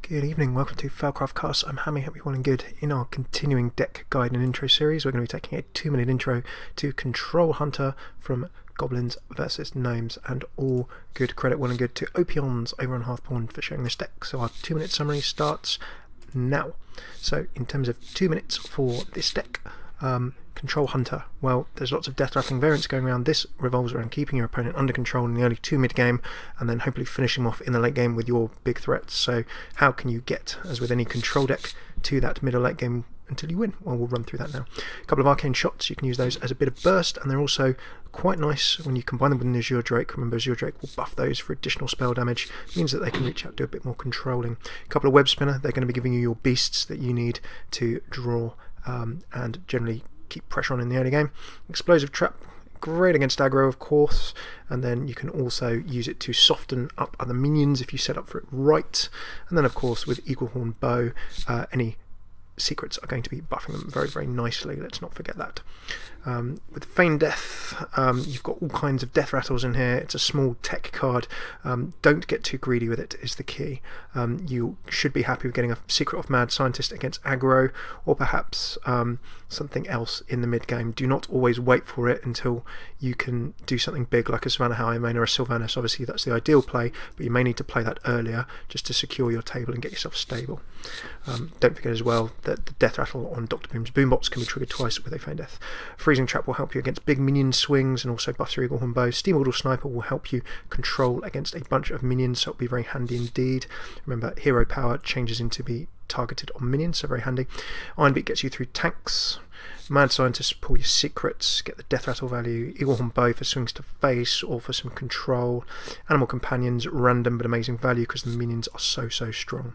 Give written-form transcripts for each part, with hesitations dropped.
Good evening, welcome to Feldcraft Cast. I'm Hammy, hope you're all good. In our continuing deck guide and intro series, we're going to be taking a 2-minute intro to Control Hunter from Goblins versus Gnomes, and all good credit, well and good to Opions over on Hearthstone for sharing this deck. So our 2-minute summary starts now. So in terms of 2 minutes for this deck, Control Hunter, well, there's lots of death rattling variants going around. This revolves around keeping your opponent under control in the early 2 mid game and then hopefully finishing them off in the late game with your big threats. So how can you get, as with any control deck, to that mid or late game until you win? Well, we'll run through that now. A couple of arcane shots, you can use those as a bit of burst, and they're also quite nice when you combine them with an Azure Drake. Remember, Azure Drake will buff those for additional spell damage. It means that they can reach out, do a bit more controlling. A couple of web spinner, they're going to be giving you your beasts that you need to draw and generally keep pressure on in the early game. Explosive trap, great against aggro of course, and then you can also use it to soften up other minions if you set up for it right. And then of course with Eagle Horn Bow, any secrets are going to be buffing them very, very nicely, let's not forget that. With Feign Death, you've got all kinds of death rattles in here. It's a small tech card. Don't get too greedy with it is the key. You should be happy with getting a Secret of Mad Scientist against aggro, or perhaps something else in the mid game. Do not always wait for it until you can do something big like a Sylvannas or a Sylvannas. Obviously that's the ideal play, but you may need to play that earlier just to secure your table and get yourself stable. Don't forget as well that the Deathrattle on Dr. Boom's Boombox can be triggered twice with a Feign Death. Freezing Trap will help you against big minion swings and also buffs your Eagle Horn Bow. Steamwheedle Sniper will help you control against a bunch of minions, so it'll be very handy indeed. Remember, hero power changes into be targeted on minions, so very handy. Iron Beat gets you through tanks. Mad Scientist, pull your secrets, get the Deathrattle value. Eagle Horn Bow for swings to face or for some control. Animal Companions, random but amazing value because the minions are so strong.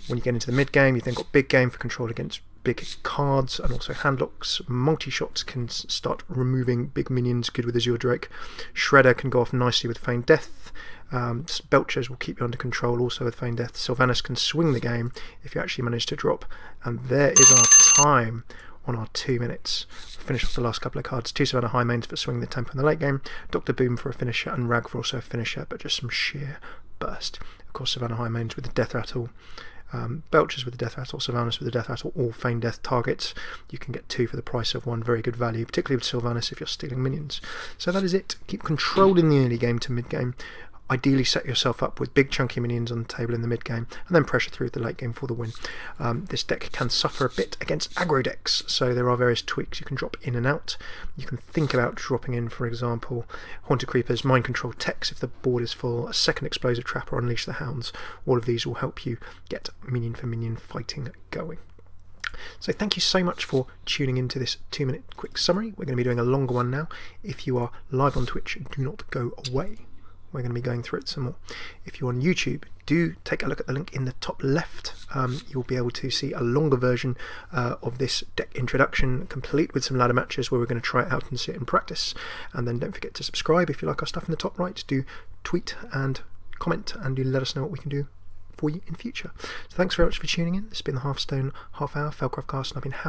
When you get into the mid game, you've then got big game for control against big cards and also handlocks. Multi-shots can start removing big minions, good with Azure Drake. Shredder can go off nicely with Feign Death. Belchers will keep you under control also with Feign Death. Sylvannas can swing the game if you actually manage to drop. And there is our time on our 2 minutes. We'll finish off the last couple of cards. 2 Sylvannas High Mains for swinging the tempo in the late game. Dr. Boom for a finisher and Rag for also a finisher, but just some sheer burst. Of course, Sylvannas High Mains with the Deathrattle. Belchers with the Deathrattle, Sylvannas with the Deathrattle, all Feign Death targets. You can get 2 for the price of 1, very good value, particularly with Sylvannas if you're stealing minions. So that is it. Keep controlling the early game to mid game. Ideally set yourself up with big chunky minions on the table in the mid game and then pressure through the late game for the win. This deck can suffer a bit against aggro decks, so there are various tweaks you can drop in and out. You can think about dropping in, for example, Haunted Creepers, Mind Control Techs if the board is full, a second Explosive Trap, or Unleash the Hounds. All of these will help you get minion for minion fighting going. So thank you so much for tuning into this 2-minute quick summary. We're going to be doing a longer one now. If you are live on Twitch, do not go away. We're going to be going through it some more. If you're on YouTube, do take a look at the link in the top left. You'll be able to see a longer version of this deck introduction, complete with some ladder matches where we're going to try it out and see it in practice. And then don't forget to subscribe if you like our stuff in the top right. Do tweet and comment and do let us know what we can do for you in future. So thanks very much for tuning in. This has been the Hearthstone Half Hour Feldcraft Cast, and I've been Hammy.